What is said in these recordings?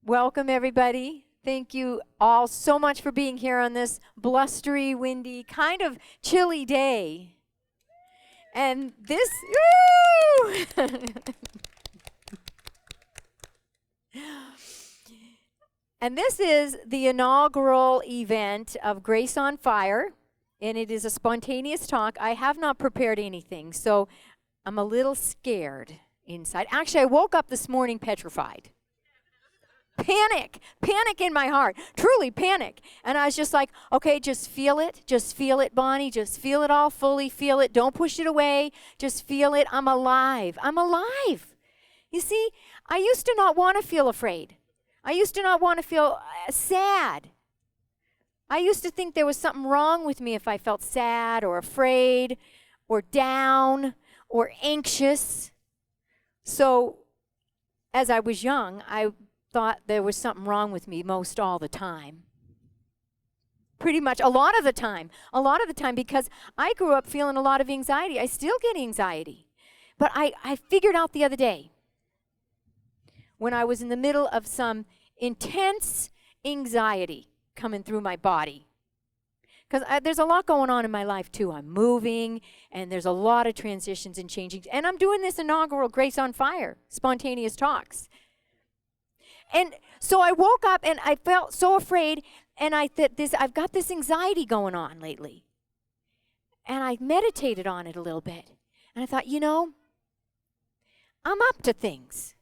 Welcome, everybody. Thank you all so much for being here on this blustery, windy, kind of chilly day. And this, woo! And this is the inaugural event of Grace on Fire, and it is a spontaneous talk. I have not prepared anything, so I'm a little scared inside. Actually, I woke up this morning petrified. Panic in my heart, truly panic. And I was just like, okay, just feel it, Bonnie, just feel it all, fully feel it, don't push it away, just feel it. I'm alive. You see, I used to not want to feel afraid. I used to not want to feel sad. I used to think there was something wrong with me if I felt sad or afraid or down or anxious. So as I was young, I thought there was something wrong with me most all the time. Pretty much a lot of the time, because I grew up feeling a lot of anxiety. I still get anxiety. But I figured out the other day, when I was in the middle of some intense anxiety coming through my body. Because there's a lot going on in my life, too. I'm moving, and there's a lot of transitions and changing. And I'm doing this inaugural Grace on Fire, spontaneous talks. And so I woke up, and I felt so afraid, and I've got this anxiety going on lately. And I meditated on it a little bit. And I thought, I'm up to things.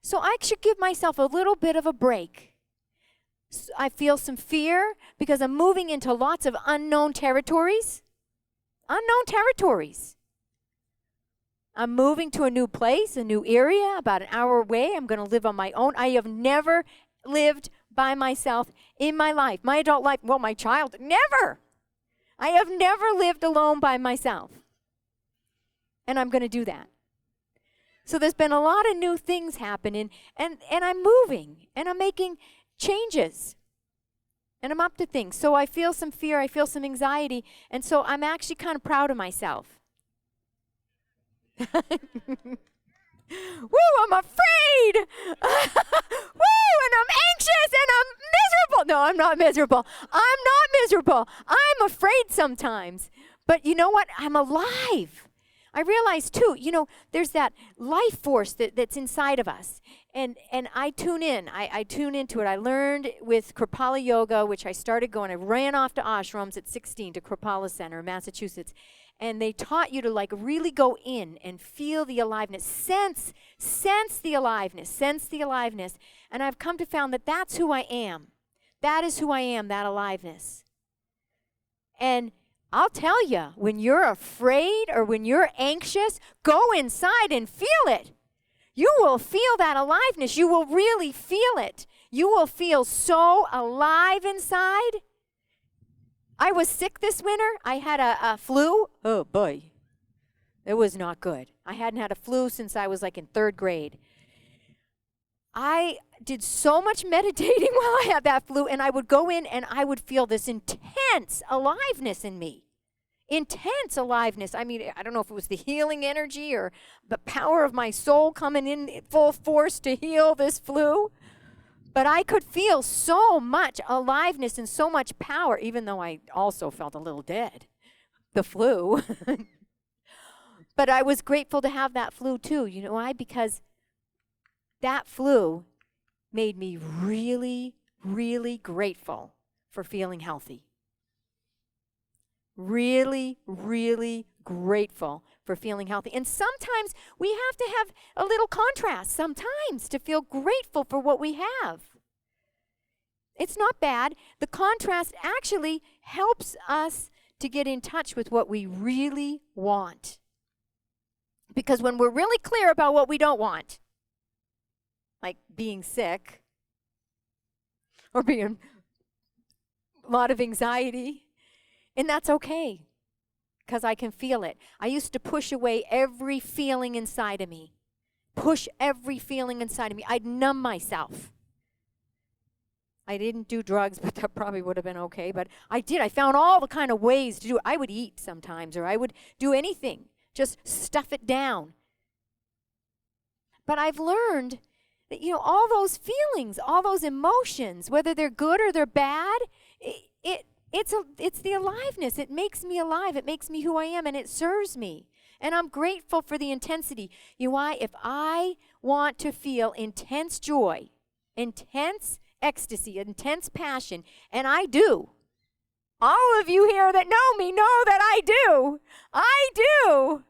So I should give myself a little bit of a break. I feel some fear because I'm moving into lots of unknown territories. I'm moving to a new place, a new area, about an hour away. I'm going to live on my own. I have never lived by myself in my life. My adult life, my child, never. I have never lived alone by myself. And I'm going to do that. So there's been a lot of new things happening, and I'm moving, and I'm making changes. And I'm up to things. So I feel some fear, I feel some anxiety, and so I'm actually kind of proud of myself. Woo, I'm afraid. Woo, and I'm anxious and I'm miserable. No, I'm not miserable. I'm afraid sometimes. But you know what? I'm alive. I realize too, there's that life force that's inside of us. And I tune in. I tune into it. I learned with Kripalu Yoga, which I started going. I ran off to ashrams at 16 to Kripalu Center in Massachusetts. And they taught you to really go in and feel the aliveness. Sense the aliveness. And I've come to found that that's who I am. That is who I am, that aliveness. And I'll tell you, when you're afraid or when you're anxious, go inside and feel it. You will feel that aliveness. You will really feel it. You will feel so alive inside. I was sick this winter. I had a flu. Oh, boy. It was not good. I hadn't had a flu since I was in third grade. I did so much meditating while I had that flu, and I would go in and I would feel this intense aliveness in me. Intense aliveness. I mean, I don't know if it was the healing energy or the power of my soul coming in full force to heal this flu. But I could feel so much aliveness and so much power, even though I also felt a little dead. The flu. But I was grateful to have that flu too. You know why? Because that flu made me really, really grateful for feeling healthy. Really, really grateful for feeling healthy. And sometimes we have to have a little contrast sometimes to feel grateful for what we have. It's not bad. The contrast actually helps us to get in touch with what we really want. Because when we're really clear about what we don't want, like being sick or being a lot of anxiety, and that's okay, because I can feel it. I used to push away every feeling inside of me. I'd numb myself. I didn't do drugs, but that probably would have been okay. But I did. I found all the kind of ways to do it. I would eat sometimes, or I would do anything. Just stuff it down. But I've learned that, all those feelings, all those emotions, whether they're good or they're bad, it's the aliveness. It makes me alive. It makes me who I am, and it serves me. And I'm grateful for the intensity. You know why? If I want to feel intense joy, intense ecstasy, intense passion, and I do. All of you here that know me know that I do. I do.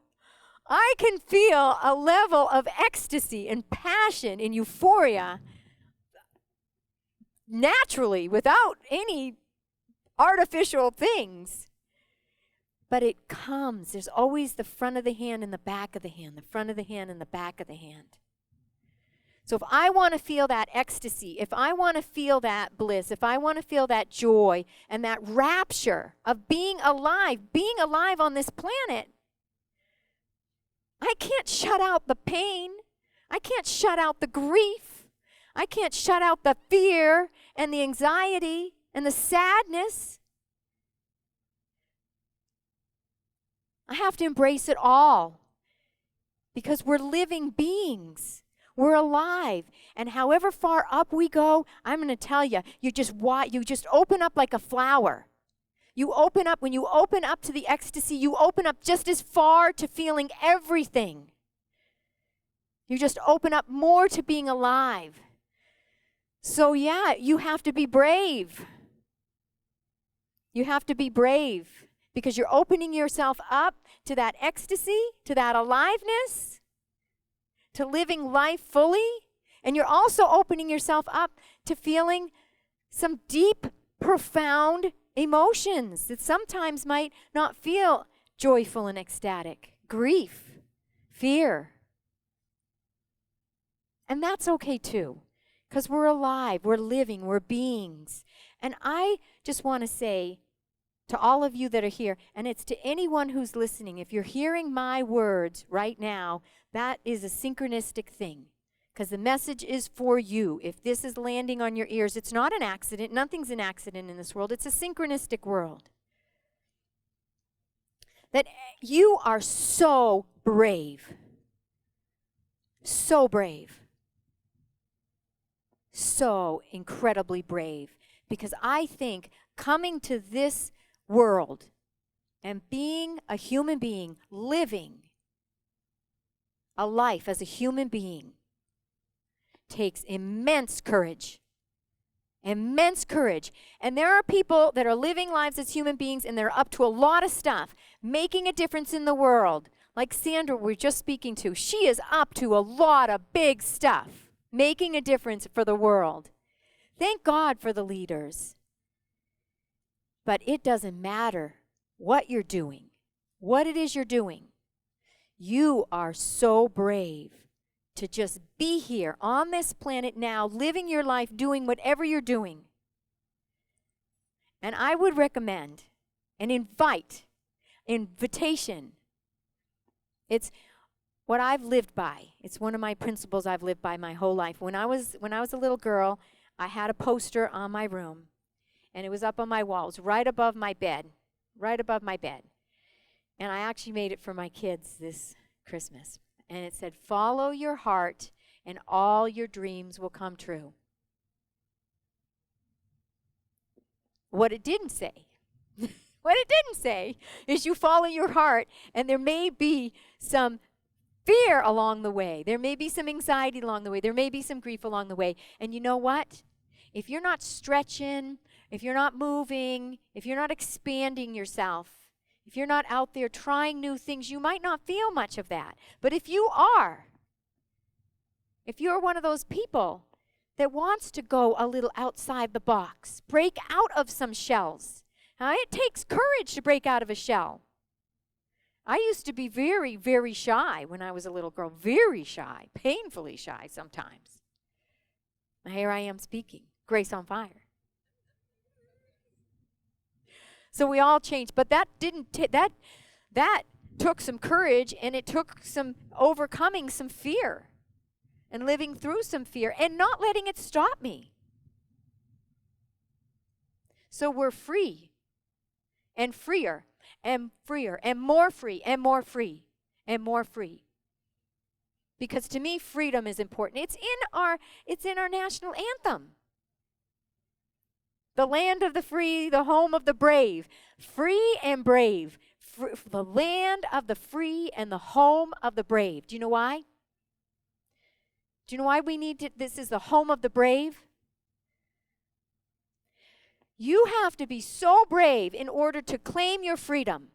I can feel a level of ecstasy and passion and euphoria naturally without any artificial things. But it comes. There's always the front of the hand and the back of the hand, the front of the hand and the back of the hand. So if I want to feel that ecstasy, if I want to feel that bliss, if I want to feel that joy and that rapture of being alive on this planet, I can't shut out the pain. I can't shut out the grief. I can't shut out the fear and the anxiety and the sadness. I have to embrace it all because we're living beings. We're alive. And however far up we go, I'm going to tell you, you just open up like a flower. You open up, when you open up to the ecstasy, you open up just as far to feeling everything. You just open up more to being alive. So yeah, you have to be brave. You have to be brave because you're opening yourself up to that ecstasy, to that aliveness, to living life fully. And you're also opening yourself up to feeling some deep, profound emotions that sometimes might not feel joyful and ecstatic. Grief, fear. And that's okay too, because we're alive, we're living, we're beings. And I just want to say to all of you that are here, and it's to anyone who's listening, if you're hearing my words right now, that is a synchronistic thing. Because the message is for you. If this is landing on your ears, it's not an accident. Nothing's an accident in this world. It's a synchronistic world. That you are so brave. So brave. So incredibly brave. Because I think coming to this world and being a human being, living a life as a human being, takes immense courage. Immense courage. And there are people that are living lives as human beings and they're up to a lot of stuff, making a difference in the world. Like Sandra we're just speaking to. She is up to a lot of big stuff, making a difference for the world. Thank God for the leaders. But it doesn't matter what you're doing, what it is you're doing. You are so brave to just be here on this planet now, living your life, doing whatever you're doing. And I would recommend an invitation. It's what I've lived by. It's one of my principles I've lived by my whole life. When I was a little girl, I had a poster on my room, and it was up on my walls, right above my bed. And I actually made it for my kids this Christmas. And it said, follow your heart and all your dreams will come true. What it didn't say, is you follow your heart and there may be some fear along the way. There may be some anxiety along the way. There may be some grief along the way. And you know what? If you're not stretching, if you're not moving, if you're not expanding yourself, if you're not out there trying new things, you might not feel much of that. But if you are, if you're one of those people that wants to go a little outside the box, break out of some shells. Now, it takes courage to break out of a shell. I used to be very, very shy when I was a little girl. Very shy, painfully shy sometimes. And here I am speaking. Grace on fire. So we all changed, but that that took some courage, and it took some overcoming some fear and living through some fear and not letting it stop me. So we're free and freer and freer and more free and more free and more free. Because to me, freedom is important. It's in our national anthem. The land of the free, the home of the brave. Free and brave. The land of the free and the home of the brave. Do you know why? Do you know why we need to? This is the home of the brave. You have to be so brave in order to claim your freedom.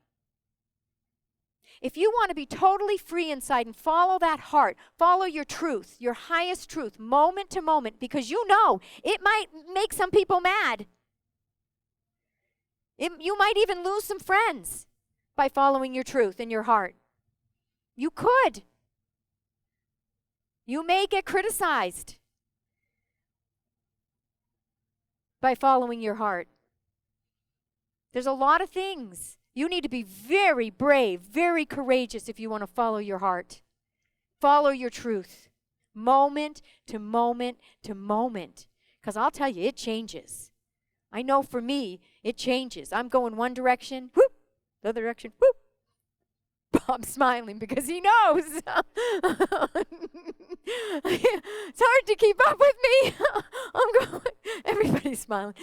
If you want to be totally free inside and follow that heart, follow your truth, your highest truth, moment to moment, because you know it might make some people mad. You might even lose some friends by following your truth in your heart. You could. You may get criticized by following your heart. There's a lot of things. You need to be very brave, very courageous if you want to follow your heart. Follow your truth, moment to moment to moment. Because I'll tell you, it changes. I know for me, it changes. I'm going one direction, whoop, the other direction, whoop. I'm smiling because he knows. It's hard to keep up with me. Everybody's smiling.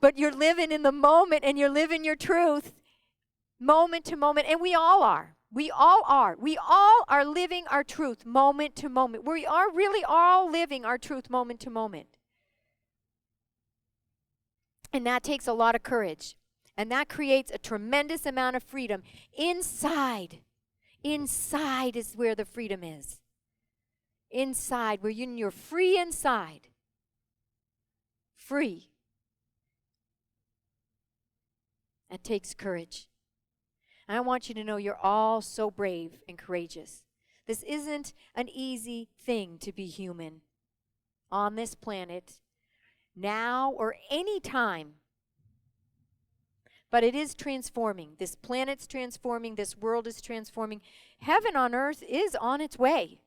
But you're living in the moment and you're living your truth moment to moment. And we all are. We all are. We all are living our truth moment to moment. We are really all living our truth moment to moment. And that takes a lot of courage. And that creates a tremendous amount of freedom inside. Inside is where the freedom is. Inside, where you're free inside. Free. That takes courage. And I want you to know you're all so brave and courageous. This isn't an easy thing to be human on this planet, now or any time. But it is transforming. This planet's transforming. This world is transforming. Heaven on earth is on its way.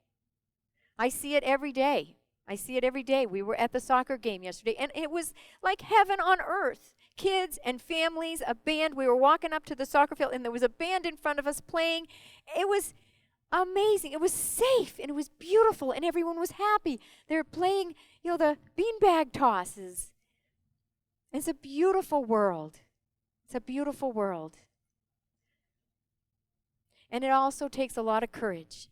I see it every day. I see it every day. We were at the soccer game yesterday, and it was like heaven on earth. Kids and families, a band. We were walking up to the soccer field, and there was a band in front of us playing. It was amazing. It was safe, and it was beautiful, and everyone was happy. They were playing, the beanbag tosses. It's a beautiful world. It's a beautiful world. And it also takes a lot of courage.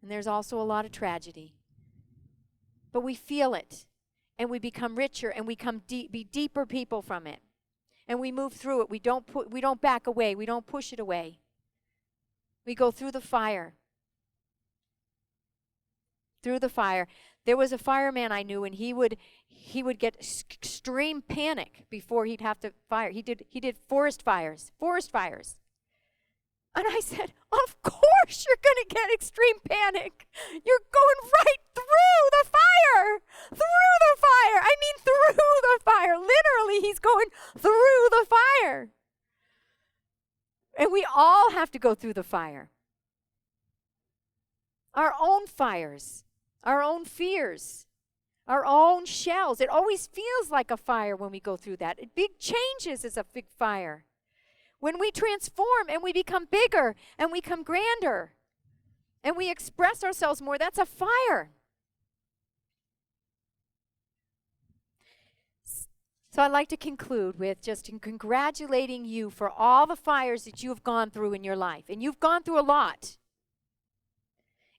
And there's also a lot of tragedy. But we feel it. And we become richer and we be deeper people from it. And we move through it. We don't back away. We don't push it away. We go through the fire. Through the fire. There was a fireman I knew, and he would get extreme panic before he'd have to fire. He did forest fires. And I said, of course you're going to get extreme panic. You're going right through the fire. Through the fire. I mean through the fire. Literally, he's going through the fire. And we all have to go through the fire. Our own fires. Our own fears, our own shells. It always feels like a fire when we go through that. Big changes is a big fire. When we transform and we become bigger and we become grander and we express ourselves more, that's a fire. So I'd like to conclude with just congratulating you for all the fires that you have gone through in your life. And you've gone through a lot.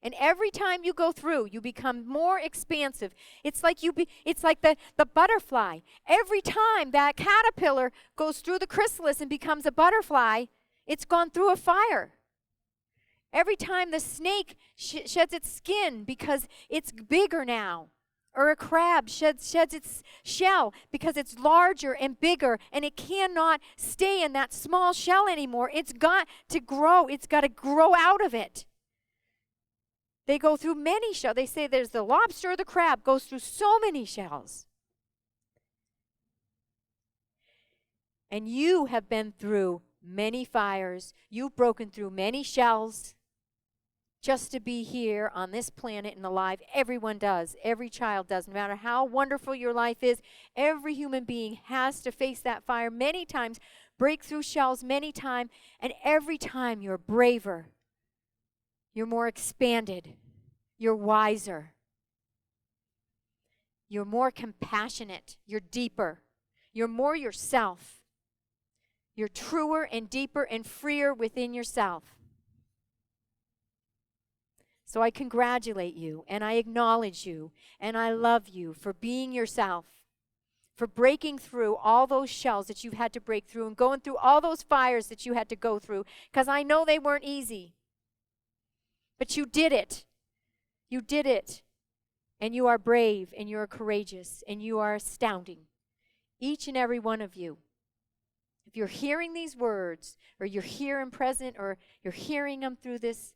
And every time you go through, you become more expansive. It's like the butterfly. Every time that caterpillar goes through the chrysalis and becomes a butterfly, it's gone through a fire. Every time the snake sheds its skin because it's bigger now, or a crab sheds its shell because it's larger and bigger, and it cannot stay in that small shell anymore. It's got to grow. It's got to grow out of it. They go through many shells. They say there's the lobster or the crab goes through so many shells. And you have been through many fires. You've broken through many shells just to be here on this planet and alive. Everyone does. Every child does. No matter how wonderful your life is, every human being has to face that fire many times, break through shells many times, and every time you're braver. You're more expanded. You're wiser. You're more compassionate. You're deeper. You're more yourself. You're truer and deeper and freer within yourself. So I congratulate you, and I acknowledge you, and I love you for being yourself, for breaking through all those shells that you've had to break through and going through all those fires that you had to go through, because I know they weren't easy. But you did it. You did it. And you are brave, and you are courageous, and you are astounding. Each and every one of you. If you're hearing these words, or you're here and present, or you're hearing them through this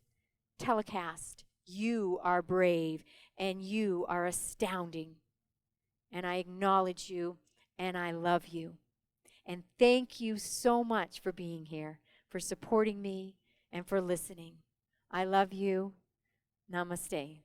telecast, you are brave, and you are astounding. And I acknowledge you, and I love you. And thank you so much for being here, for supporting me, and for listening. I love you. Namaste.